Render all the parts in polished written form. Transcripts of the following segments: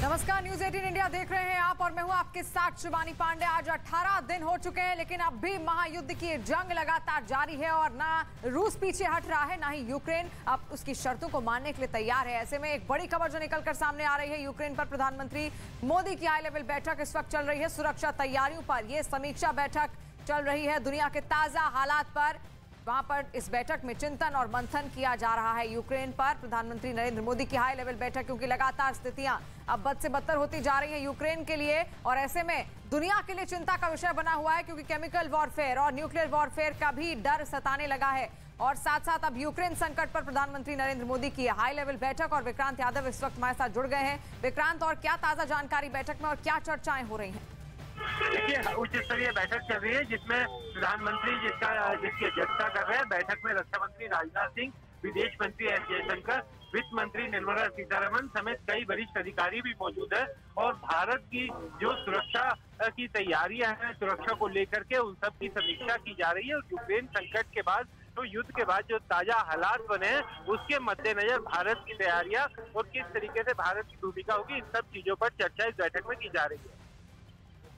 नमस्कार, news 18 India देख रहे हैं आप और मैं हूं आपके साथ शिवानी पांडे। आज 18 दिन हो चुके हैं, लेकिन अब भी महायुद्ध की जंग लगातार जारी है और ना रूस पीछे हट रहा है, ना ही यूक्रेन अब उसकी शर्तों को मानने के लिए तैयार है। ऐसे में एक बड़ी खबर जो निकलकर सामने आ रही है, यूक्रेन पर प्रधानमंत्री मोदी की हाई लेवल बैठक इस वक्त चल रही है। सुरक्षा तैयारियों पर यह समीक्षा बैठक चल रही है। दुनिया के ताजा हालात पर वहां पर इस बैठक में चिंतन और मंथन किया जा रहा है। यूक्रेन पर प्रधानमंत्री नरेंद्र मोदी की हाई लेवल बैठक, क्योंकि लगातार स्थितियां अब बद से बदतर होती जा रही हैं यूक्रेन के लिए, और ऐसे में दुनिया के लिए चिंता का विषय बना हुआ है, क्योंकि केमिकल वॉरफेयर और न्यूक्लियर वॉरफेयर का भी डर सताने लगा है। और साथ साथ अब यूक्रेन संकट पर प्रधानमंत्री नरेंद्र मोदी की हाई लेवल बैठक, और विक्रांत यादव इस वक्त हमारे साथ जुड़ गए हैं। विक्रांत, और क्या ताजा जानकारी बैठक में और क्या चर्चाएं हो रही हैं? देखिए, उच्च स्तरीय बैठक चल रही है जिसमें प्रधानमंत्री जिसकी अध्यक्षता कर रहे हैं। बैठक में रक्षा मंत्री राजनाथ सिंह, विदेश मंत्री एस जयशंकर, वित्त मंत्री निर्मला सीतारमण समेत कई वरिष्ठ अधिकारी भी मौजूद है। और भारत की जो सुरक्षा की तैयारियां हैं, सुरक्षा को लेकर के उन सब की समीक्षा की जा रही है। और यूक्रेन संकट के बाद, तो युद्ध के बाद जो ताजा हालात बने हैं, उसके मद्देनजर भारत की तैयारियां और किस तरीके से भारत की भूमिका होगी, इन सब चीजों पर चर्चा इस बैठक में की जा रही है।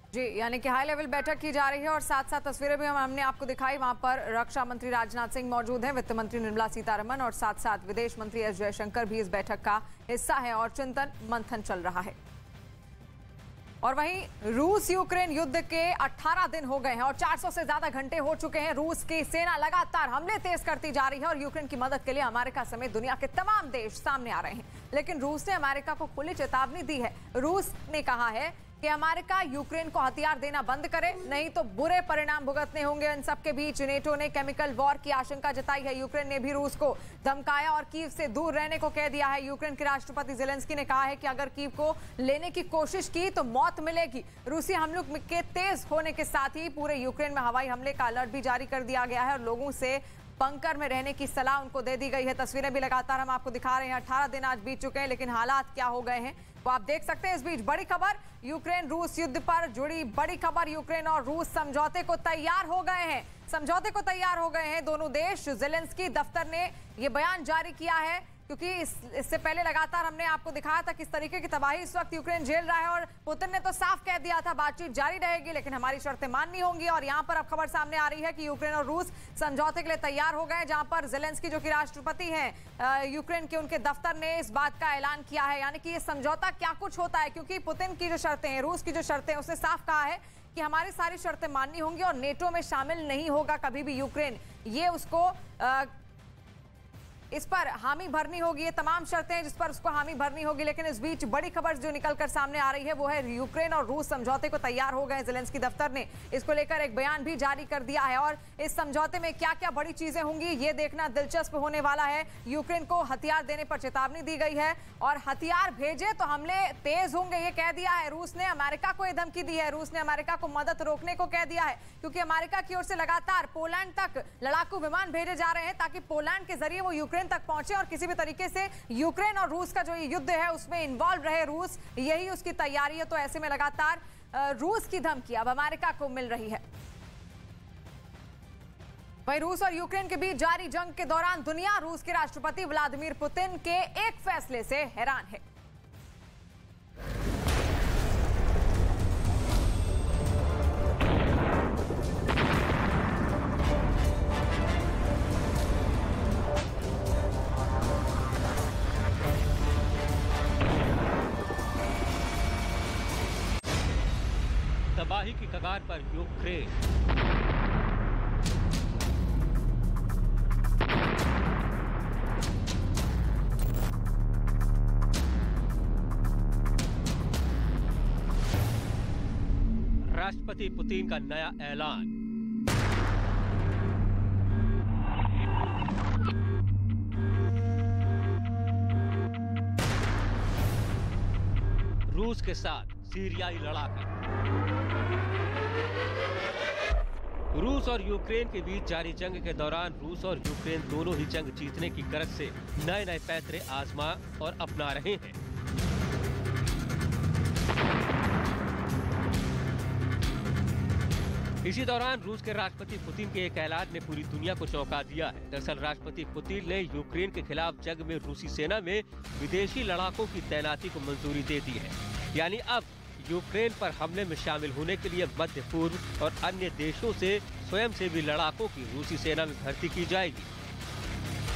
जी, यानी कि हाई लेवल बैठक की जा रही है और साथ साथ तस्वीरें भी हमने आपको दिखाई। वहां पर रक्षा मंत्री राजनाथ सिंह मौजूद हैं, वित्त मंत्री निर्मला सीतारमण और साथ साथ विदेश मंत्री एस जयशंकर भी इस बैठक का हिस्सा है और चिंतन मंथन चल रहा है। और वहीं रूस यूक्रेन युद्ध के 18 दिन हो गए हैं और 400 से ज्यादा घंटे हो चुके हैं। रूस की सेना लगातार हमले तेज करती जा रही है और यूक्रेन की मदद के लिए अमेरिका समेत दुनिया के तमाम देश सामने आ रहे हैं। लेकिन रूस ने अमेरिका को खुली चेतावनी दी है। रूस ने कहा है कि अमेरिका यूक्रेन को हथियार देना बंद करे, नहीं तो बुरे परिणाम भुगतने होंगे। इन सबके बीच नेटो ने केमिकल वॉर की आशंका जताई है। यूक्रेन ने भी रूस को धमकाया और कीव से दूर रहने को कह दिया है। यूक्रेन के राष्ट्रपति ज़ेलेंस्की ने कहा है कि अगर कीव को लेने की कोशिश की तो मौत मिलेगी। रूसी हमलों के तेज होने के साथ ही पूरे यूक्रेन में हवाई हमले का अलर्ट भी जारी कर दिया गया है और लोगों से बंकर में रहने की सलाह उनको दे दी गई है। तस्वीरें भी लगातार हम आपको दिखा रहे हैं। 18 दिन आज बीत चुके हैं, लेकिन हालात क्या हो गए हैं वो आप देख सकते हैं। इस बीच बड़ी खबर, यूक्रेन रूस युद्ध पर जुड़ी बड़ी खबर। यूक्रेन और रूस समझौते को तैयार हो गए हैं, समझौते को तैयार हो गए हैं दोनों देश। ज़ेलेंस्की दफ्तर ने यह बयान जारी किया है, क्योंकि इससे पहले लगातार हमने आपको दिखाया था किस तरीके की तबाही इस वक्त यूक्रेन झेल रहा है। और पुतिन ने तो साफ कह दिया था बातचीत जारी रहेगी, लेकिन हमारी शर्तें माननी होंगी। और यहां पर अब खबर सामने आ रही है कि यूक्रेन और रूस समझौते के लिए तैयार हो गए, जहां पर ज़ेलेंस्की जो कि राष्ट्रपति हैं यूक्रेन के, उनके दफ्तर ने इस बात का ऐलान किया है। यानी कि ये समझौता क्या कुछ होता है, क्योंकि पुतिन की जो शर्तें हैं, रूस की जो शर्तें हैं, उसने साफ कहा है कि हमारी सारी शर्तें माननी होंगी और नेटो में शामिल नहीं होगा कभी भी यूक्रेन। ये उसको इस पर हामी भरनी होगी, ये तमाम शर्तें जिस पर उसको हामी भरनी होगी। लेकिन इस बीच बड़ी खबर जो निकलकर सामने आ रही है वो है यूक्रेन और रूस समझौते को तैयार हो गए। ज़ेलेंस्की दफ्तर ने इसको लेकर एक बयान भी जारी कर दिया है और इस समझौते में क्या क्या बड़ी चीजें होंगी ये देखना दिलचस्प होने वाला है। यूक्रेन को हथियार देने पर चेतावनी दी गई है और हथियार भेजे तो हमले तेज होंगे, ये कह दिया है। रूस ने अमेरिका को यह धमकी दी है, रूस ने अमेरिका को मदद रोकने को कह दिया है, क्योंकि अमेरिका की ओर से लगातार पोलैंड तक लड़ाकू विमान भेजे जा रहे हैं ताकि पोलैंड के जरिए वो यूक्रेन तक पहुंचे और किसी भी तरीके से यूक्रेन और रूस का जो युद्ध है उसमें इन्वॉल्व रहे रूस, यही उसकी तैयारी है। तो ऐसे में लगातार रूस की धमकी अब अमेरिका को मिल रही है। वहीं रूस और यूक्रेन के बीच जारी जंग के दौरान दुनिया रूस के राष्ट्रपति व्लादिमीर पुतिन के एक फैसले से हैरान है। तबाही की कगार पर यूक्रेन। राष्ट्रपति पुतिन का नया ऐलान। रूस के साथ सीरियाई लड़ाके। रूस और यूक्रेन के बीच जारी जंग के दौरान रूस और यूक्रेन दोनों ही जंग जीतने की गरज से नए नए पैतरे आजमा और अपना रहे हैं। इसी दौरान रूस के राष्ट्रपति पुतिन के एक ऐलान ने पूरी दुनिया को चौंका दिया है। दरअसल राष्ट्रपति पुतिन ने यूक्रेन के खिलाफ जंग में रूसी सेना में विदेशी लड़ाकों की तैनाती को मंजूरी दे दी है। यानी अब यूक्रेन पर हमले में शामिल होने के लिए मध्य पूर्व और अन्य देशों से स्वयंसेवी लड़ाकों की रूसी सेना में भर्ती की जाएगी।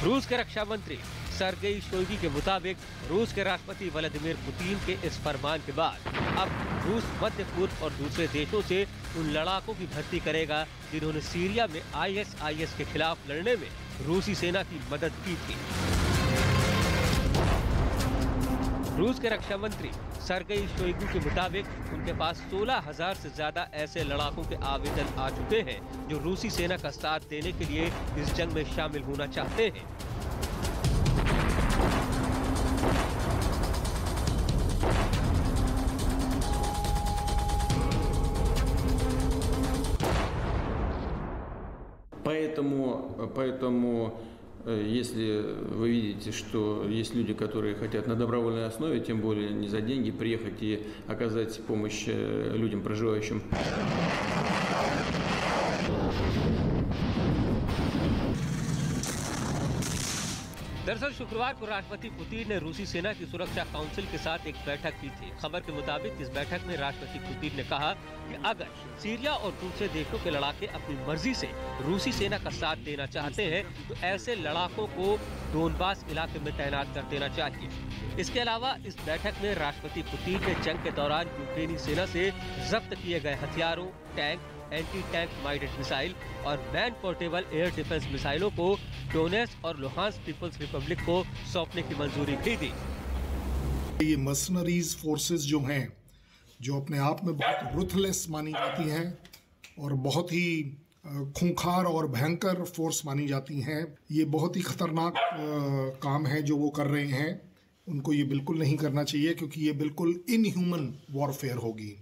रूस के रक्षा मंत्री सर्गेई शोइगु के मुताबिक रूस के राष्ट्रपति व्लादिमीर पुतिन के इस फरमान के बाद अब रूस मध्य पूर्व और दूसरे देशों से उन लड़ाकों की भर्ती करेगा जिन्होंने सीरिया में ISIS के खिलाफ लड़ने में रूसी सेना की मदद की थी। रूस के रक्षा मंत्री सर्गेई शोइगु के मुताबिक उनके पास 16,000 से ज्यादा ऐसे लड़ाकों के आवेदन आ चुके हैं जो रूसी सेना का साथ देने के लिए इस जंग में शामिल होना चाहते हैं। Поэтому, если вы видите, что есть люди, которые хотят на добровольной основе, тем более не за деньги, приехать и оказать помощь людям, проживающим. दरअसल शुक्रवार को राष्ट्रपति पुतिन ने रूसी सेना की सुरक्षा काउंसिल के साथ एक बैठक की थी। खबर के मुताबिक इस बैठक में राष्ट्रपति पुतिन ने कहा कि अगर सीरिया और दूसरे देशों के लड़ाके अपनी मर्जी से रूसी सेना का साथ देना चाहते हैं तो ऐसे लड़ाकों को डोनबास इलाके में तैनात कर देना चाहिए। इसके अलावा इस बैठक में राष्ट्रपति पुतिन ने जंग के दौरान यूक्रेनी सेना से जब्त किए गए हथियारों, tank, anti tank minded missile और मैन पोर्टेबल एयर डिफेंस मिसाइलों को डोनेट्स्क और लुहांस्क पीपल्स रिपब्लिक को सौंपने की मंजूरी भी दी। ये मर्सनरीज फोर्सेस जो हैं, जो अपने आप में बहुत रुथलेस मानी जाती हैं और बहुत ही खूंखार और भयंकर फोर्स मानी जाती हैं, ये बहुत ही खतरनाक काम है जो वो कर रहे हैं। उनको ये बिल्कुल नहीं करना चाहिए क्योंकि ये बिल्कुल इनह्यूमन वॉरफेयर होगी।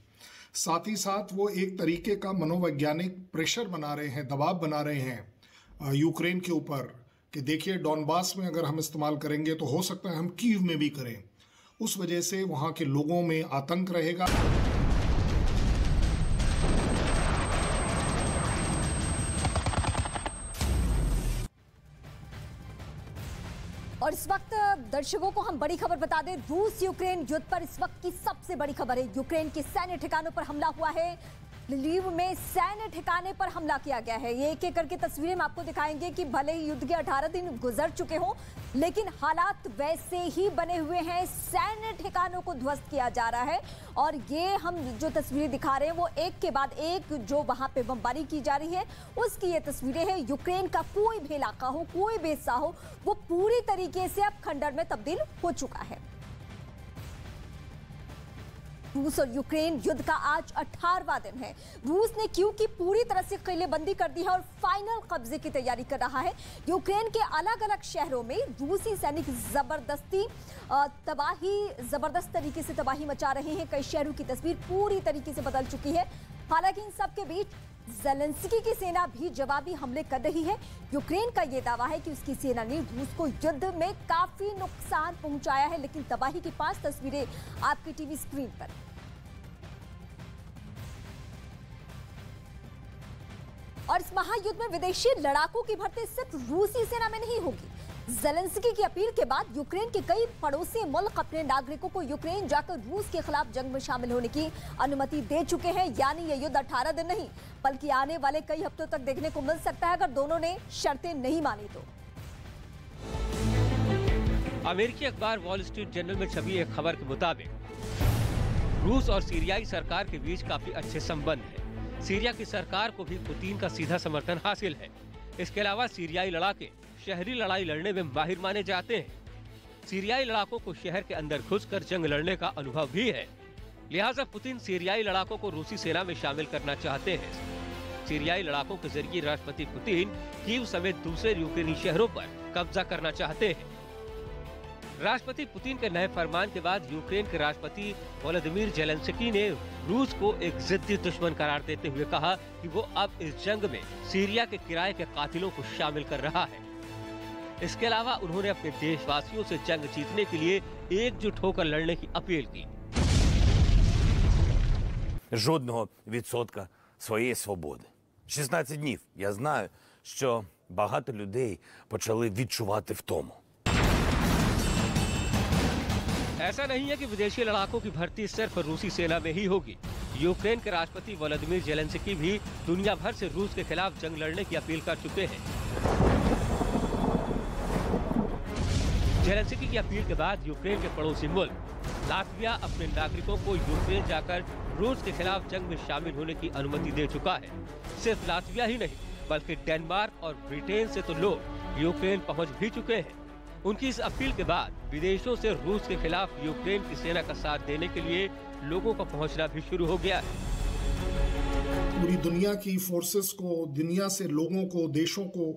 साथ ही साथ वो एक तरीके का मनोवैज्ञानिक प्रेशर बना रहे हैं, दबाव बना रहे हैं यूक्रेन के ऊपर कि देखिए डॉनबास में अगर हम इस्तेमाल करेंगे तो हो सकता है हम कीव में भी करें। उस वजह से वहाँ के लोगों में आतंक रहेगा। और इस वक्त दर्शकों को हम बड़ी खबर बता दें, रूस यूक्रेन युद्ध पर इस वक्त की सबसे बड़ी खबर है। यूक्रेन के सैन्य ठिकानों पर हमला हुआ है। लीव में सैन्य ठिकाने पर हमला किया गया है। ये एक एक करके तस्वीरें हम आपको दिखाएंगे कि भले ही युद्ध के 18 दिन गुजर चुके हों, लेकिन हालात वैसे ही बने हुए हैं। सैन्य ठिकानों को ध्वस्त किया जा रहा है और ये हम जो तस्वीरें दिखा रहे हैं वो एक के बाद एक जो वहां पे बमबारी की जा रही है उसकी ये तस्वीरें हैं। यूक्रेन का कोई भी इलाका हो, कोई भी हिस्सा हो, वो पूरी तरीके से अब खंडर में तब्दील हो चुका है। रूस और यूक्रेन युद्ध का आज 18वां दिन है। रूस ने कीव की पूरी तरह से किलेबंदी कर दी है और फाइनल कब्जे की तैयारी कर रहा है। यूक्रेन के अलग अलग शहरों में रूसी सैनिक जबरदस्त तरीके से तबाही मचा रहे हैं। कई शहरों की तस्वीर पूरी तरीके से बदल चुकी है। हालांकि इन सब के बीच ज़ेलेंस्की की सेना भी जवाबी हमले कर रही है। यूक्रेन का यह दावा है कि उसकी सेना ने रूस को युद्ध में काफी नुकसान पहुंचाया है, लेकिन तबाही की 5 तस्वीरें आपकी टीवी स्क्रीन पर। और इस महायुद्ध में विदेशी लड़ाकों की भर्ती सिर्फ रूसी सेना में नहीं होगी। ज़ेलेंस्की की अपील के बाद यूक्रेन के कई पड़ोसी मुल्क अपने नागरिकों को यूक्रेन जाकर रूस के खिलाफ जंग में शामिल होने की अनुमति दे चुके हैं। यानी ये युद्ध 18 दिन नहीं बल्कि आने वाले कई हफ्तों तक देखने को मिल सकता है अगर दोनों ने शर्तें नहीं मानी तो। अमेरिकी अखबार वॉल स्ट्रीट जर्नल में छपी एक खबर के मुताबिक रूस और सीरियाई सरकार के बीच काफी अच्छे संबंध हैं। सीरिया की सरकार को भी पुतिन का सीधा समर्थन हासिल है। इसके अलावा सीरियाई लड़ाके शहरी लड़ाई लड़ने में माहिर माने जाते हैं। सीरियाई लड़ाकों को शहर के अंदर घुसकर जंग लड़ने का अनुभव भी है। लिहाजा पुतिन सीरियाई लड़ाकों को रूसी सेना में शामिल करना चाहते हैं। सीरियाई लड़ाकों के जरिए राष्ट्रपति पुतिन कीव समेत दूसरे यूक्रेनी शहरों पर कब्जा करना चाहते हैं। राष्ट्रपति पुतिन के नए फरमान के बाद यूक्रेन के राष्ट्रपति व्लादिमीर ज़ेलेंस्की ने रूस को एक जिद्दी दुश्मन करार देते हुए कहा कि वो अब इस जंग में सीरिया के किराए के कातिलों को शामिल कर रहा है। इसके अलावा उन्होंने अपने देशवासियों से जंग जीतने के लिए एकजुट होकर लड़ने की अपील की। Жодного відсотка своєї свободи. 16 днів. Я знаю, що багато людей почали відчувати втому. ऐसा नहीं है कि विदेशी लड़ाकों की भर्ती सिर्फ रूसी सेना में ही होगी। यूक्रेन के राष्ट्रपति व्लादिमीर जेलेंस्की भी दुनिया भर से रूस के खिलाफ जंग लड़ने की अपील कर चुके हैं। जेलेंस्की की अपील के बाद यूक्रेन के पड़ोसी मुल्क लातविया अपने नागरिकों को यूक्रेन जाकर रूस के खिलाफ जंग में शामिल होने की अनुमति दे चुका है। सिर्फ लातविया ही नहीं बल्कि डेनमार्क और ब्रिटेन से तो लोग यूक्रेन पहुंच भी चुके हैं। उनकी इस अपील के बाद विदेशों से रूस के खिलाफ यूक्रेन की सेना का साथ देने के लिए लोगों का पहुंचना भी शुरू हो गया है। पूरी दुनिया की फोर्सेस को, दुनिया से लोगों को, देशों को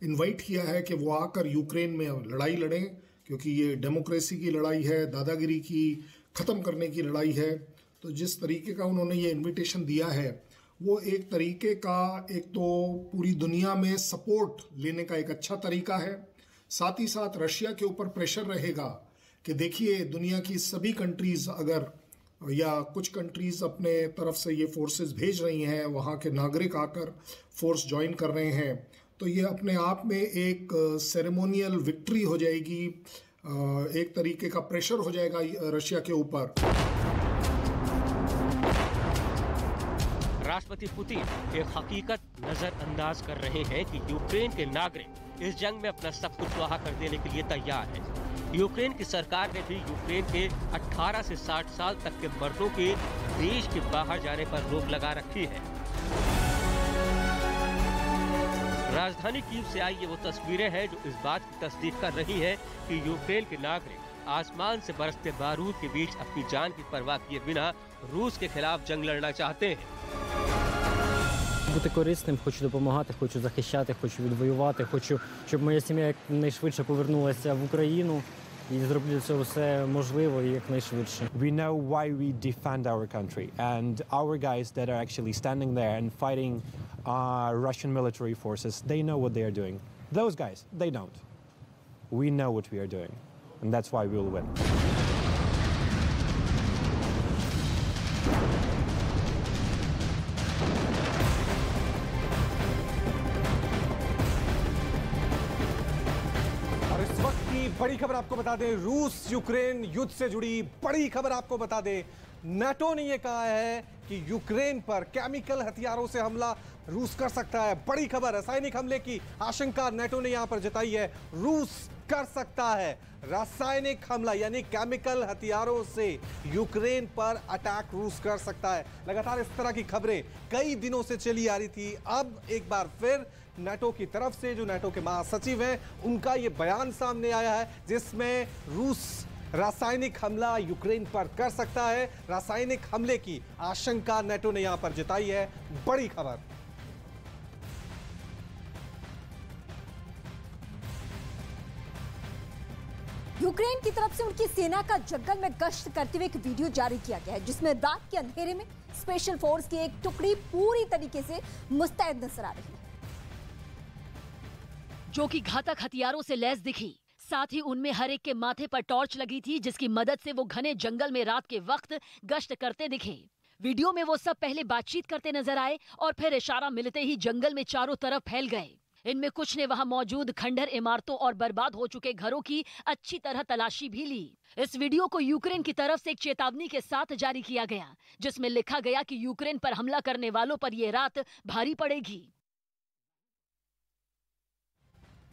इनवाइट किया है कि वो आकर यूक्रेन में लड़ाई लड़ें, क्योंकि ये डेमोक्रेसी की लड़ाई है, दादागिरी की ख़त्म करने की लड़ाई है। तो जिस तरीके का उन्होंने ये इनविटेशन दिया है वो एक तरीके का, एक तो पूरी दुनिया में सपोर्ट लेने का एक अच्छा तरीका है। साथ ही साथ रशिया के ऊपर प्रेशर रहेगा कि देखिए दुनिया की सभी कंट्रीज़ अगर, या कुछ कंट्रीज़ अपने तरफ से ये फोर्सेस भेज रही हैं, वहाँ के नागरिक आकर फोर्स ज्वाइन कर रहे हैं, तो ये अपने आप में एक सेरेमोनियल विक्ट्री हो जाएगी, एक तरीके का प्रेशर हो जाएगा रशिया के ऊपर। राष्ट्रपति पुतिन एक हकीकत नजरअंदाज कर रहे हैं कि यूक्रेन के नागरिक इस जंग में अपना सब कुछ स्वाहा कर देने के लिए तैयार है। यूक्रेन की सरकार ने भी यूक्रेन के 18 से 60 साल तक के मर्दों के देश के बाहर जाने पर रोक लगा रखी है। राजधानी कीव से आई ये वो तस्वीरें हैं जो इस बात की तस्दीक कर रही है कि यूक्रेन के नागरिक आसमान से बरसते बारूद के बीच अपनी जान की परवाह किए बिना रूस के खिलाफ जंग लड़ना चाहते हैं। Бути корисним, хочу допомагати, хочу захищати, хочу відвоювати, хочу, щоб моя сім'я якнайшвидше повернулася в Україну і зроблю це все можливо і якнайшвидше. We know why we defend our country, and our guys that are actually standing there and fighting Russian military forces, they know what they are doing. Those guys, they don't. We know what we are doing, and that's why we will win. बड़ी खबर आपको बता दें, रूस Ukraine युद्ध से जुड़ी बड़ी खबर आपको बता दें। नाटो ने यह कहा है कि यूक्रेन पर केमिकल हथियारों से हमला रूस कर सकता है। बड़ी खबर, रासायनिक हमले की आशंका नाटो ने यहां पर जताई है। रूस कर सकता है रासायनिक हमला, यानी केमिकल हथियारों से यूक्रेन पर अटैक रूस कर सकता है। लगातार इस तरह की खबरें कई दिनों से चली आ रही थी। अब एक बार फिर नाटो की तरफ से, जो नाटो के महासचिव हैं, उनका ये बयान सामने आया है जिसमें रूस रासायनिक हमला यूक्रेन पर कर सकता है। रासायनिक हमले की आशंका नाटो ने यहां पर जताई है। बड़ी खबर। यूक्रेन की तरफ से उनकी सेना का जंगल में गश्त करते हुए एक वीडियो जारी किया गया है जिसमें रात के अंधेरे में स्पेशल फोर्स की एक टुकड़ी पूरी तरीके से मुस्तैद नजर आ रही है, जो कि घातक हथियारों से लैस दिखी। साथ ही उनमें हर एक के माथे पर टॉर्च लगी थी जिसकी मदद से वो घने जंगल में रात के वक्त गश्त करते दिखे। वीडियो में वो सब पहले बातचीत करते नजर आए और फिर इशारा मिलते ही जंगल में चारों तरफ फैल गए। इनमें कुछ ने वहां मौजूद खंडहर इमारतों और बर्बाद हो चुके घरों की अच्छी तरह तलाशी भी ली। इस वीडियो को यूक्रेन की तरफ से एक चेतावनी के साथ जारी किया गया जिसमें लिखा गया कि यूक्रेन पर हमला करने वालों पर यह रात भारी पड़ेगी।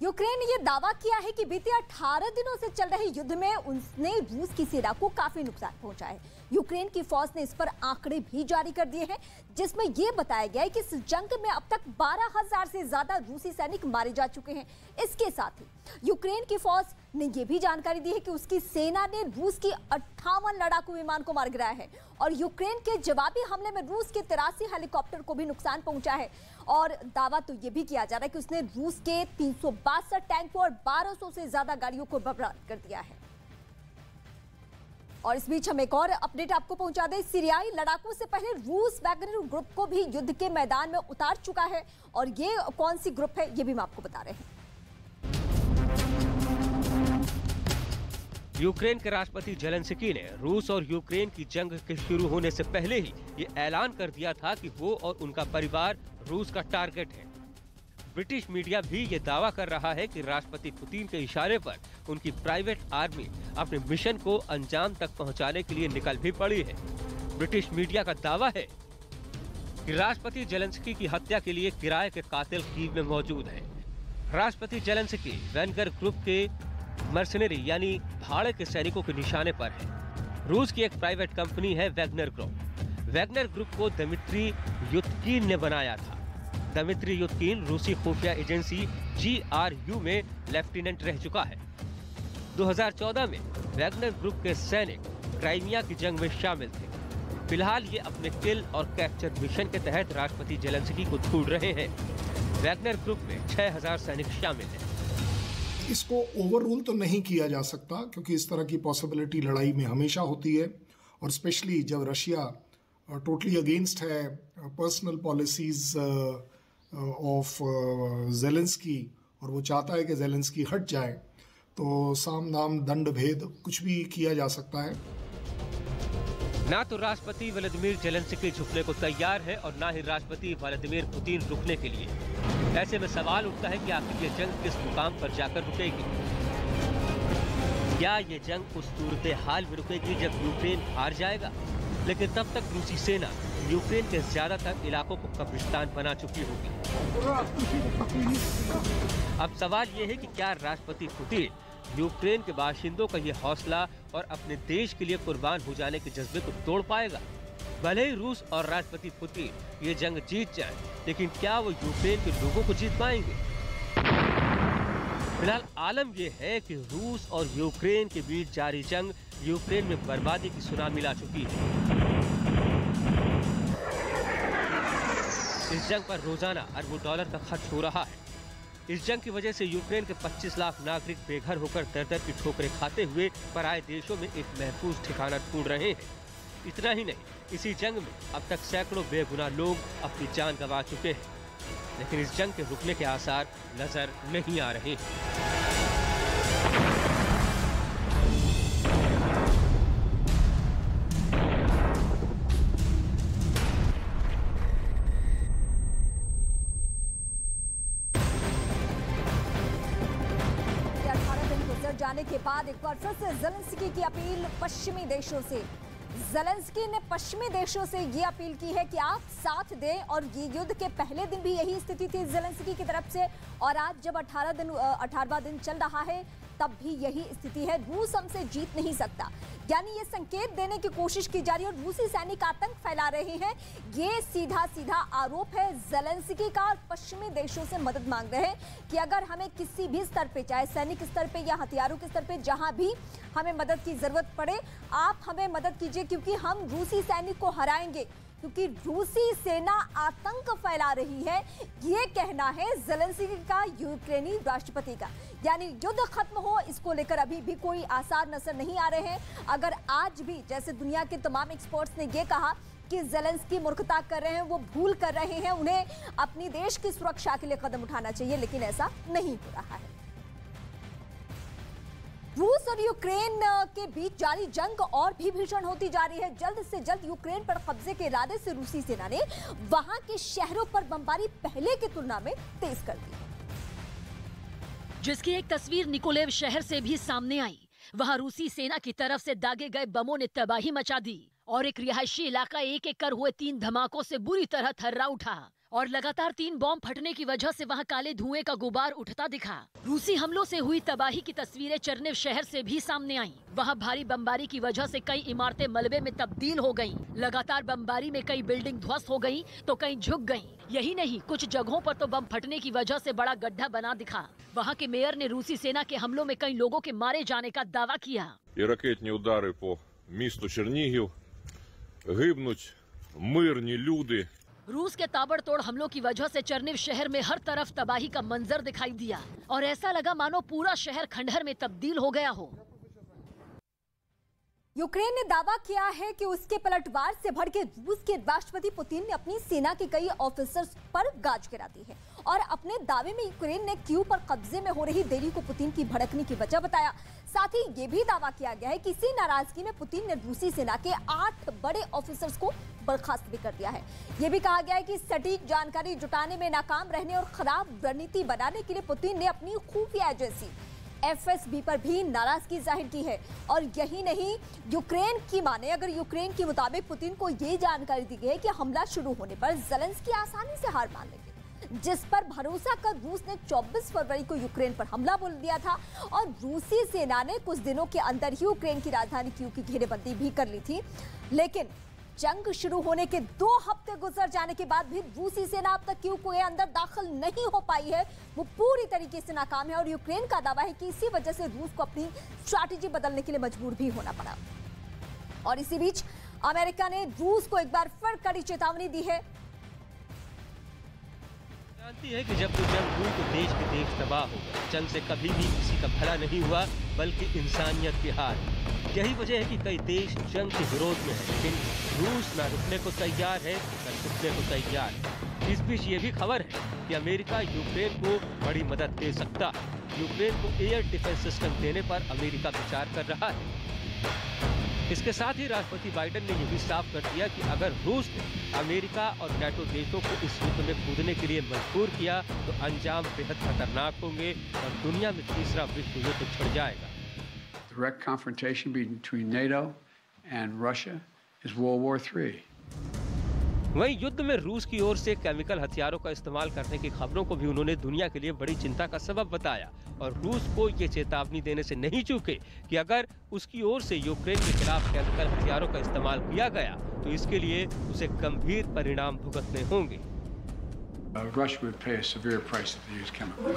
यूक्रेन ने यह दावा किया है कि बीते 18 दिनों से चल रहे युद्ध में उसने रूस की सेना को काफी नुकसान पहुंचा है। यूक्रेन की फौज ने इस पर आंकड़े भी जारी कर दिए हैं जिसमें यह बताया गया है कि इस जंग में अब तक 12,000 से ज्यादा रूसी सैनिक मारे जा चुके हैं। इसके साथ ही यूक्रेन की फौज ने यह भी जानकारी दी है कि उसकी सेना ने रूस की 58 लड़ाकू विमान को मार गिराया है और यूक्रेन के जवाबी हमले में रूस के 83 हेलीकॉप्टर को भी नुकसान पहुंचा है। और दावा तो यह भी किया जा रहा है कि उसने रूस के 362 टैंकों और 1200 से ज्यादा गाड़ियों को बर्बाद कर दिया है। और इस बीच हम एक और अपडेट आपको पहुंचा दें, सीरियाई लड़ाकों से पहले रूस वैगनर ग्रुप को भी युद्ध के मैदान में उतार चुका है और ये कौन सी ग्रुप है ये भी हम आपको बता रहे हैं। यूक्रेन के राष्ट्रपति जेलेंस्की ने रूस और यूक्रेन की जंग के शुरू होने से पहले ही ये ऐलान कर दिया था कि वो और उनका परिवार रूस का टारगेट है। ब्रिटिश मीडिया भी ये दावा कर रहा है कि राष्ट्रपति पुतिन के इशारे पर उनकी प्राइवेट आर्मी अपने मिशन को अंजाम तक पहुंचाने के लिए निकल भी पड़ी है। ब्रिटिश मीडिया का दावा है कि राष्ट्रपति जेलेंस्की की हत्या के लिए किराए के कातिल कीव में मौजूद हैं। राष्ट्रपति जेलेंस्की वैगनर ग्रुप के मर्सनरी यानी भाड़े के सैनिकों के निशाने पर है। रूस की एक प्राइवेट कंपनी है वैगनर ग्रुप। वैगनर ग्रुप को दिमित्री युतकीन ने बनाया था। दिमित्री युतकीन रूसी खुफिया एजेंसी GRU में लेफ्टिनेंट रह चुका है। 2014 में वैगनर ग्रुप के सैनिक क्राइमिया की जंग में शामिल थे। फिलहाल ये अपने किल और कैप्चर मिशन के तहत राष्ट्रपति जेलेंस्की को ढूंढ रहे हैं। वैगनर ग्रुप में 6000 सैनिक शामिल हैं। इसको ओवररूल तो नहीं किया जा सकता क्योंकि इस तरह की पॉसिबिलिटी लड़ाई में हमेशा होती है, और स्पेशली जब रशिया टोटली अगेंस्ट है पर्सनल पॉलिसीज ऑफ जेलेंस्की और वो चाहता है कि जेलेंस्की हट जाए, तो साम दाम दंड भेद कुछ भी किया जा सकता है। ना तो राष्ट्रपति व्लादिमीर जेलेंस्की झुकने को तैयार है और ना ही राष्ट्रपति व्लादिमीर पुतिन रुकने के लिए। ऐसे में सवाल उठता है कि आखिर ये जंग किस मुकाम पर जाकर रुकेगी। क्या ये जंग उस सूरत हाल में रुकेगी जब यूक्रेन हार जाएगा? लेकिन तब तक रूसी सेना यूक्रेन के ज्यादातर इलाकों को कब्रिस्तान बना चुकी होगी। अब सवाल ये है कि क्या राष्ट्रपति पुतिन यूक्रेन के बाशिंदों का ये हौसला और अपने देश के लिए कुर्बान हो जाने के जज्बे को तोड़ पाएगा? भले ही रूस और राष्ट्रपति पुतिन ये जंग जीत जाए, लेकिन क्या वो यूक्रेन के लोगों को जीत पाएंगे? फिलहाल आलम ये है कि रूस और यूक्रेन के बीच जारी जंग यूक्रेन में बर्बादी की सुनामी ला चुकी है। इस जंग पर रोजाना अरबों डॉलर का खर्च हो रहा है। इस जंग की वजह से यूक्रेन के 25 लाख नागरिक बेघर होकर दर-दर की ठोकरें खाते हुए पराये देशों में एक महफूज ठिकाना ढूंढ रहे हैं। इतना ही नहीं, इसी जंग में अब तक सैकड़ों बेगुनाह लोग अपनी जान गंवा चुके हैं, लेकिन इस जंग के रुकने के आसार नजर नहीं आ रहे हैं। जाने के बाद एक बार फिर से जेलेंस्की की अपील पश्चिमी देशों से। जेलेंस्की ने पश्चिमी देशों से ये अपील की है कि आप साथ दें, और ये युद्ध के पहले दिन भी यही स्थिति थी जेलेंस्की की तरफ से, और आज जब 18वां दिन चल रहा है तब भी यही स्थिति है। रूस हमसे जीत नहीं सकता, यानी ये संकेत देने की कोशिश की जा रही है और रूसी सैनिक आतंक फैला रहे हैं। ये सीधा सीधा आरोप है जेलेंस्की का, और पश्चिमी देशों से मदद मांग रहे हैं कि अगर हमें किसी भी स्तर पे, चाहे सैनिक स्तर पे या हथियारों के स्तर पे, जहां भी हमें मदद की जरूरत पड़े, आप हमें मदद कीजिए क्योंकि हम रूसी सैनिक को हराएंगे, क्योंकि रूसी सेना आतंक फैला रही है। ये कहना है जेलेंस्की का, यूक्रेनी राष्ट्रपति का। यानी युद्ध खत्म हो, इसको लेकर अभी भी कोई आसार नजर नहीं आ रहे हैं। अगर आज भी, जैसे दुनिया के तमाम एक्सपर्ट्स ने ये कहा कि जेलेंस्की मूर्खता कर रहे हैं, वो भूल कर रहे हैं, उन्हें अपनी देश की सुरक्षा के लिए कदम उठाना चाहिए, लेकिन ऐसा नहीं हो रहा है। रूस और यूक्रेन के बीच जारी जंग और भी भीषण होती जा रही है। जल्द से जल्द यूक्रेन पर कब्जे के इरादे से रूसी सेना ने वहां के शहरों पर बमबारी पहले की तुलना में तेज कर दी, जिसकी एक तस्वीर निकोलेव शहर से भी सामने आई। वहां रूसी सेना की तरफ से दागे गए बमों ने तबाही मचा दी और एक रिहायशी इलाका एक एक कर हुए 3 धमाकों से बुरी तरह थर्रा उठा, और लगातार 3 बॉम्ब फटने की वजह से वहां काले धुएं का गुबार उठता दिखा। रूसी हमलों से हुई तबाही की तस्वीरें चर्निव शहर से भी सामने आईं। वहां भारी बमबारी की वजह से कई इमारतें मलबे में तब्दील हो गईं। लगातार बमबारी में कई बिल्डिंग ध्वस्त हो गईं तो कई झुक गईं। यही नहीं, कुछ जगहों पर तो बम फटने की वजह से बड़ा गड्ढा बना दिखा। वहाँ के मेयर ने रूसी सेना के हमलों में कई लोगों के मारे जाने का दावा किया। रакетні удари по місту Чернігів, гибнуть мирні люди। रूस के ताबड़तोड़ हमलों की वजह से चर्निव शहर में हर तरफ तबाही का मंजर दिखाई दिया और ऐसा लगा मानो पूरा शहर खंडहर में तब्दील हो गया हो। यूक्रेन ने दावा किया है कि उसके पलटवार से भड़के रूस के राष्ट्रपति पुतिन ने अपनी सेना के कई ऑफिसर्स पर गाज गिरा दी है और अपने दावे में यूक्रेन ने कीव पर कब्जे में हो रही देरी को पुतिन की भड़कने की वजह बताया। साथ ही ये भी दावा किया गया है कि इसी नाराजगी में पुतिन ने रूसी सेना के 8 बड़े ऑफिसर्स को बर्खास्त भी कर दिया है। ये भी कहा गया है कि सटीक जानकारी जुटाने में नाकाम रहने और खराब रणनीति बनाने के लिए पुतिन ने अपनी खुफिया एजेंसी FSB पर भी नाराजगी जाहिर की है। और यही नहीं, यूक्रेन की माने अगर यूक्रेन के मुताबिक पुतिन को ये जानकारी दी गई है कि हमला शुरू होने पर ज़ेलेंस्की आसानी से हार मान लेंगे, जिस पर भरोसा कर रूस ने 24 फरवरी को यूक्रेन पर हमला बोल दिया था और रूसी सेना ने कुछ दिनों के अंदर ही यूक्रेन की राजधानी कीव की घेरेबंदी भी कर ली थी। लेकिन जंग शुरू होने के 2 हफ्ते गुजर जाने के बाद भी रूसी सेना अब तक कीव के अंदर दाखिल नहीं हो पाई है, वो पूरी तरीके से नाकाम है। और यूक्रेन का दावा है कि इसी वजह से रूस को अपनी स्ट्रैटेजी बदलने के लिए मजबूर भी होना पड़ा। और इसी बीच अमेरिका ने रूस को एक बार फिर कड़ी चेतावनी दी है। जानती है कि जब जंग हुई तो देश के देश तबाह हो गए। जंग से कभी भी किसी का भला नहीं हुआ, बल्कि इंसानियत की हार। यही वजह है कि कई देश जंग के विरोध में है, लेकिन रूस न रुकने को तैयार है न छुपने को तैयार है। इस बीच ये भी खबर है कि अमेरिका यूक्रेन को बड़ी मदद दे सकता है। यूक्रेन को एयर डिफेंस सिस्टम देने पर अमेरिका विचार कर रहा है। इसके साथ ही राष्ट्रपति बाइडेन ने यह भी साफ कर दिया कि अगर रूस ने अमेरिका और नाटो देशों को इस युद्ध में कूदने के लिए मजबूर किया तो अंजाम बेहद खतरनाक होंगे और दुनिया में तीसरा विश्व युद्ध छिड़ जाएगा। Direct confrontation between NATO and Russia is World War III. वहीं युद्ध में रूस की ओर से केमिकल हथियारों का इस्तेमाल करने की खबरों को भी उन्होंने दुनिया के लिए बड़ी चिंता का सबब बताया और रूस को ये चेतावनी देने से नहीं चूके कि अगर उसकी ओर से यूक्रेन के खिलाफ केमिकल हथियारों का इस्तेमाल किया गया तो इसके लिए उसे गंभीर परिणाम भुगतने होंगे। Russia would pay a severe price if they used chemical.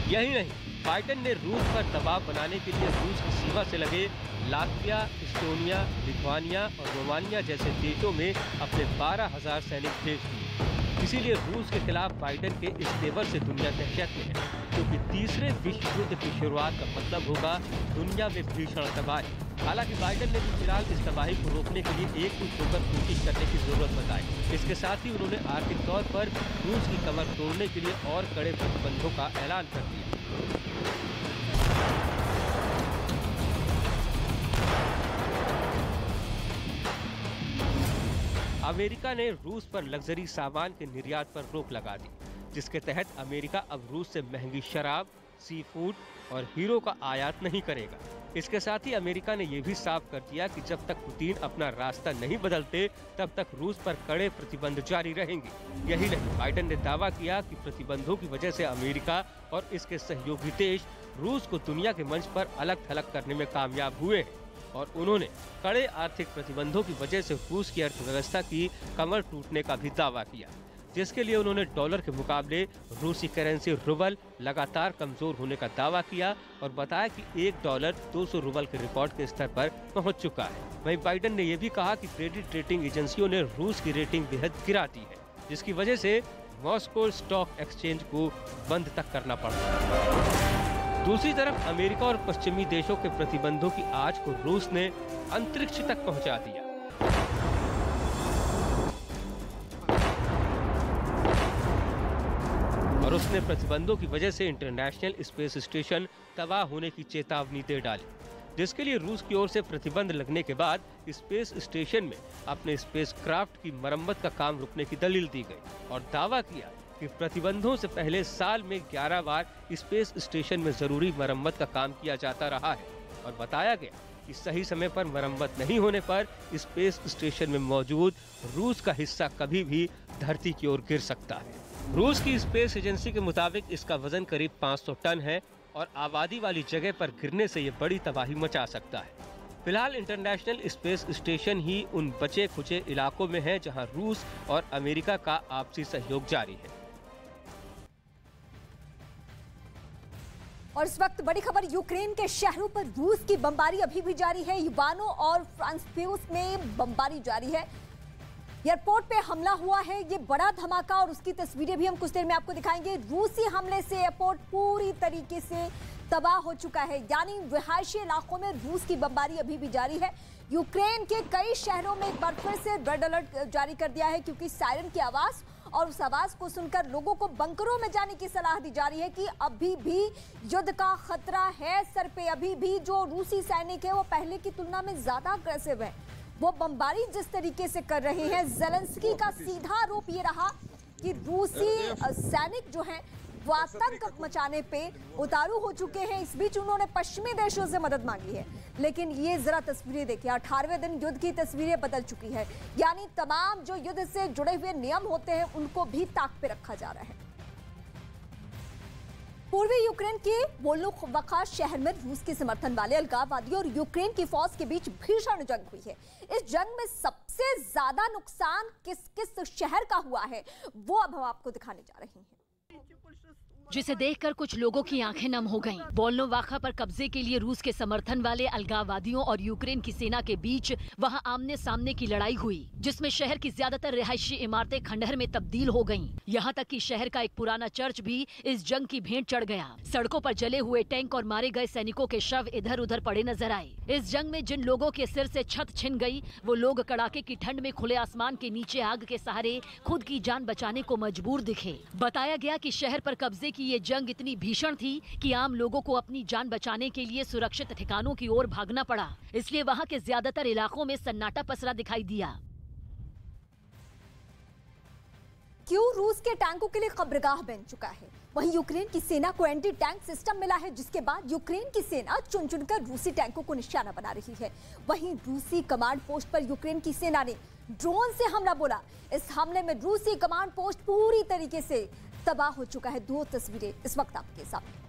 यही नहीं, बाइडेन ने रूस पर दबाव बनाने के लिए रूस की सीमा से लगे लात्विया, इस्टोनिया, लिथुआनिया और रोमानिया जैसे देशों में अपने 12,000 सैनिक भेज दिए। इसीलिए रूस के खिलाफ बाइडेन के इस तेवर से दुनिया दहशत में है, क्योंकि तीसरे विश्व युद्ध की शुरुआत का मतलब होगा दुनिया में भीषण तबाही। हालांकि बाइडेन ने भी फिलहाल इस तबाही को रोकने के लिए एकजुट होकर कोशिश करने की जरूरत बताई। इसके साथ ही उन्होंने आर्थिक तौर पर रूस की कमर तोड़ने के लिए और कड़े प्रतिबंधों का ऐलान कर दिया। अमेरिका ने रूस पर लग्जरी सामान के निर्यात पर रोक लगा दी, जिसके तहत अमेरिका अब रूस से महंगी शराब, सी फूड और हीरो का आयात नहीं करेगा। इसके साथ ही अमेरिका ने यह भी साफ कर दिया कि जब तक पुतिन अपना रास्ता नहीं बदलते तब तक रूस पर कड़े प्रतिबंध जारी रहेंगे। यही नहीं, बाइडेन ने दावा किया कि प्रतिबंधों की वजह से अमेरिका और इसके सहयोगी देश रूस को दुनिया के मंच पर अलग थलग करने में कामयाब हुए हैं और उन्होंने कड़े आर्थिक प्रतिबंधों की वजह से रूस की अर्थव्यवस्था की कमर टूटने का भी दावा किया, जिसके लिए उन्होंने डॉलर के मुकाबले रूसी करेंसी रूबल लगातार कमजोर होने का दावा किया और बताया कि $1 200 रूबल के रिकॉर्ड के स्तर पर पहुंच चुका है। वहीं बाइडेन ने यह भी कहा कि क्रेडिट रेटिंग एजेंसियों ने रूस की रेटिंग बेहद गिरा दी है, जिसकी वजह से मॉस्को स्टॉक एक्सचेंज को बंद तक करना पड़ा। दूसरी तरफ अमेरिका और पश्चिमी देशों के प्रतिबंधों की आंच को रूस ने अंतरिक्ष तक पहुंचा दिया। और उसने प्रतिबंधों की वजह से इंटरनेशनल स्पेस स्टेशन तबाह होने की चेतावनी दे डाली, जिसके लिए रूस की ओर से प्रतिबंध लगने के बाद स्पेस स्टेशन में अपने स्पेस क्राफ्ट की मरम्मत का काम रुकने की दलील दी गई और दावा किया कि प्रतिबंधों से पहले साल में 11 बार स्पेस स्टेशन में जरूरी मरम्मत का काम किया जाता रहा है और बताया गया कि सही समय पर मरम्मत नहीं होने पर स्पेस स्टेशन में मौजूद रूस का हिस्सा कभी भी धरती की ओर गिर सकता है। रूस की स्पेस एजेंसी के मुताबिक इसका वजन करीब 500 टन है और आबादी वाली जगह पर गिरने से ये बड़ी तबाही मचा सकता है। फिलहाल इंटरनेशनल स्पेस स्टेशन ही उन बचे खुचे इलाकों में है जहां रूस और अमेरिका का आपसी सहयोग जारी है। और इस वक्त बड़ी खबर, यूक्रेन के शहरों पर रूस की बमबारी अभी भी जारी है। युवानो और फ्रांस्पियोस में बमबारी जारी है। एयरपोर्ट पे हमला हुआ है, ये बड़ा धमाका और उसकी तस्वीरें भी हम कुछ देर में आपको दिखाएंगे। रूसी हमले से एयरपोर्ट पूरी तरीके से तबाह हो चुका है, यानी रिहायशी इलाकों में रूस की बमबारी अभी भी जारी है। यूक्रेन के कई शहरों में एक बार फिर से रेड अलर्ट जारी कर दिया है, क्योंकि सायरन की आवाज और उस आवाज को सुनकर लोगों को बंकरों में जाने की सलाह दी जा रही है कि अभी भी युद्ध का खतरा है सर पे। अभी भी जो रूसी सैनिक है वो पहले की तुलना में ज्यादा अग्रेसिव है। वो बमबारी जिस तरीके से कर रहे हैं, ज़ेलेंस्की का सीधा आरोप ये रहा कि रूसी सैनिक जो हैं वो आतंक मचाने पे उतारू हो चुके हैं। इस बीच उन्होंने पश्चिमी देशों से मदद मांगी है। लेकिन ये जरा तस्वीरें देखिए, 18वें दिन युद्ध की तस्वीरें बदल चुकी है। यानी तमाम जो युद्ध से जुड़े हुए नियम होते हैं उनको भी ताक पे रखा जा रहा है। पूर्वी यूक्रेन के वोल्नोवा शहर में रूस के समर्थन वाले अलगाववादियों और यूक्रेन की फौज के बीच भीषण जंग हुई है। इस जंग में सबसे ज्यादा नुकसान किस किस शहर का हुआ है वो अब हम आपको दिखाने जा रहे हैं, जिसे देखकर कुछ लोगों की आंखें नम हो गईं। वोल्नोवा पर कब्जे के लिए रूस के समर्थन वाले अलगाववादियों और यूक्रेन की सेना के बीच वहां आमने सामने की लड़ाई हुई, जिसमें शहर की ज्यादातर रिहायशी इमारतें खंडहर में तब्दील हो गईं। यहां तक कि शहर का एक पुराना चर्च भी इस जंग की भेंट चढ़ गया। सड़कों पर जले हुए टैंक और मारे गए सैनिकों के शव इधर उधर पड़े नजर आए। इस जंग में जिन लोगों के सिर से छत छिन गई, वो लोग कड़ाके की ठंड में खुले आसमान के नीचे आग के सहारे खुद की जान बचाने को मजबूर दिखे। बताया गया कि शहर पर कब्जे की ये जंग इतनी भीषण थी कि आम लोगों को अपनी जान बचाने के लिए सुरक्षित ठिकानों की ओर भागना पड़ा। इसलिए वहां के ज्यादातर इलाकों में सन्नाटा पसरा दिखाई दिया। क्यों रूस के टैंकों के लिए कब्रगाह बन चुका है। वहीं यूक्रेन की सेना को एंटी टैंक सिस्टम मिला है, जिसके बाद यूक्रेन की सेना चुन चुनकर रूसी टैंकों को निशाना बना रही है। वहीं रूसी कमांड पोस्ट पर यूक्रेन की सेना ने ड्रोन से हमला बोला। इस हमले में रूसी कमांड पोस्ट पूरी तरीके से तबाह हो चुका है। दो तस्वीरें इस वक्त आपके सामने।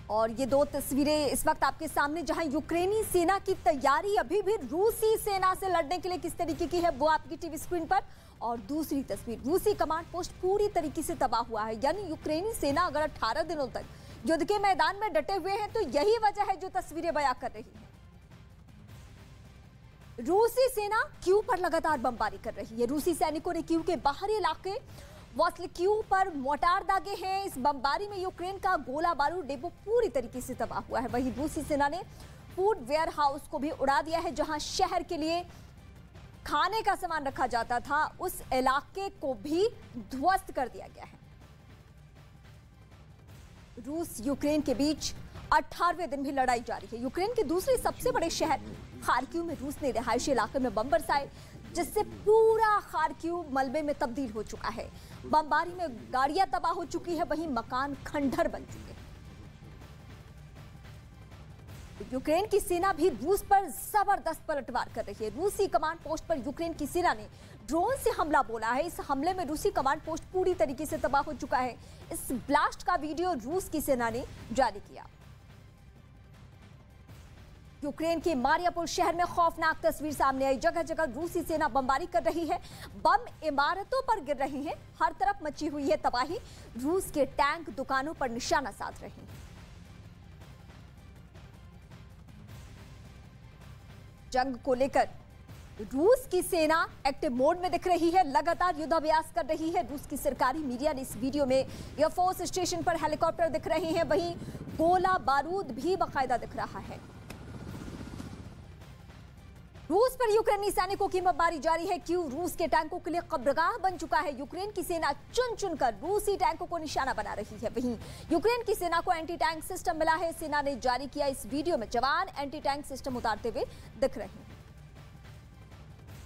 और ये दो तस्वीरें इस वक्त आपके सामने जहां यूक्रेनी सेना की तैयारी अभी भी रूसी सेना से लड़ने के लिए किस तरीके की है वो आपकी टीवी स्क्रीन पर। और दूसरी तस्वीर, रूसी कमांड पोस्ट पूरी तरीके से तबाह हुआ है। यानी यूक्रेनी सेना अगर 18 दिनों तक युद्ध के मैदान में डटे हुए हैं तो यही वजह है जो तस्वीरें बयां कर रही है। रूसी सेना क्यू पर लगातार बमबारी कर रही है। रूसी सैनिकों ने क्यू के बाहरी इलाके क्यू पर मोर्टार दागे हैं। इस बमबारी में यूक्रेन का गोला बारूद डिपो पूरी तरीके से तबाह हुआ है। वहीं रूसी सेना ने फूड वेयर हाउस को भी उड़ा दिया है, जहां शहर के लिए खाने का सामान रखा जाता था। उस इलाके को भी ध्वस्त कर दिया गया है। रूस यूक्रेन के बीच 18वें दिन भी लड़ाई जारी है। यूक्रेन के दूसरे सबसे बड़े शहर खार्किव में रूस ने रिहायशी इलाके में बम बरसाए, जिससे पूरा खार्किव मलबे में तब्दील हो चुका है। बमबारी में गाड़ियां तबाह हो चुकी है, वहीं मकान खंडहर बन चुके हैं। यूक्रेन की सेना भी रूस पर जबरदस्त पलटवार कर रही है। रूसी कमांड पोस्ट पर यूक्रेन की सेना ने ड्रोन से हमला बोला है। इस हमले में रूसी कमांड पोस्ट पूरी तरीके से तबाह हो चुका है। इस ब्लास्ट का वीडियो रूस की सेना ने जारी किया। यूक्रेन के मारियापुर शहर में खौफनाक तस्वीर सामने आई। जगह जगह रूसी सेना बमबारी कर रही है, बम इमारतों पर गिर रहे हैं, हर तरफ मची हुई है तबाही। रूस के टैंक दुकानों पर निशाना साध रहे हैं। जंग को लेकर रूस की सेना एक्टिव मोड में दिख रही है, लगातार युद्धाभ्यास कर रही है। रूस की सरकारी मीडिया ने इस वीडियो में एयरफोर्स स्टेशन पर हेलीकॉप्टर दिख रहे हैं, वहीं गोला बारूद भी बाकायदा दिख रहा है। रूस पर यूक्रेनी सैनिकों की बमबारी जारी है। क्यों रूस के टैंकों के लिए कब्रगाह बन चुका है। यूक्रेन की सेना चुन चुनकर रूसी टैंकों को निशाना बना रही है। वहीं यूक्रेन की सेना को एंटी टैंक सिस्टम मिला है। सेना ने जारी किया इस वीडियो में जवान एंटी टैंक सिस्टम उतारते हुए दिख रहे हैं।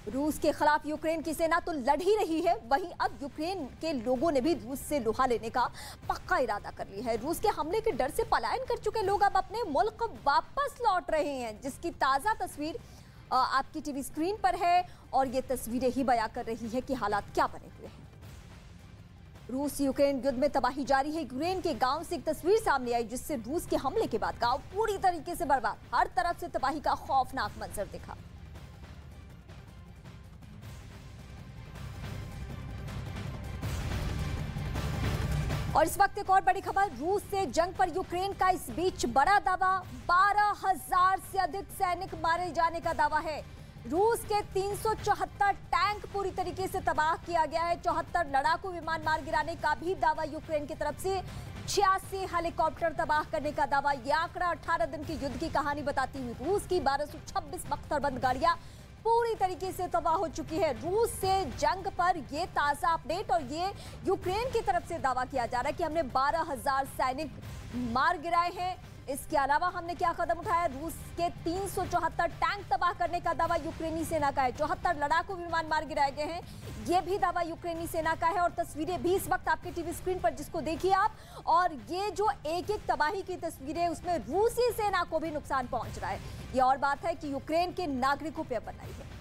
रूस के खिलाफ यूक्रेन की सेना तो लड़ ही रही है, वहीं अब यूक्रेन के लोगों ने भी रूस से लोहा लेने का पक्का इरादा कर लिया है। रूस के हमले के डर से पलायन कर चुके लोग अब अपने मुल्क वापस लौट रहे हैं, जिसकी ताजा तस्वीर आपकी टीवी स्क्रीन पर है। और ये तस्वीरें ही बयां कर रही है कि हालात क्या बने हुए हैं। रूस यूक्रेन युद्ध में तबाही जारी है। यूक्रेन के गांव से एक तस्वीर सामने आई, जिससे रूस के हमले के बाद गांव पूरी तरीके से बर्बाद, हर तरफ से तबाही का खौफनाक मंजर दिखा। और इस वक्त एक और बड़ी खबर, रूस से जंग पर यूक्रेन का इस बीच बड़ा दावा। 12,000 से अधिक सैनिक मारे जाने का दावा है। रूस के 374 टैंक पूरी तरीके से तबाह किया गया है। 74 लड़ाकू विमान मार गिराने का भी दावा यूक्रेन की तरफ से 86 हेलीकॉप्टर तबाह करने का दावा। यह आंकड़ा 18 दिन की युद्ध की कहानी बताती हुई रूस की 1226 बख्तरबंद गाड़ियां पूरी तरीके से तबाह हो चुकी है। रूस से जंग पर ये ताजा अपडेट, और ये यूक्रेन की तरफ से दावा किया जा रहा है कि हमने 12,000 सैनिक मार गिराए हैं। इसके अलावा हमने क्या कदम उठाया? रूस के 374 टैंक तबाह करने का दावा यूक्रेनी सेना का है। 74 लड़ाकू विमान मार गिराए गए हैं, ये भी दावा यूक्रेनी सेना का है। और तस्वीरें भी इस वक्त आपके टीवी स्क्रीन पर जिसको देखिए आप, और ये जो एक एक तबाही की तस्वीरें, उसमें रूसी सेना को भी नुकसान पहुंच रहा है। ये और बात है कि यूक्रेन के नागरिकों पर बनाई है।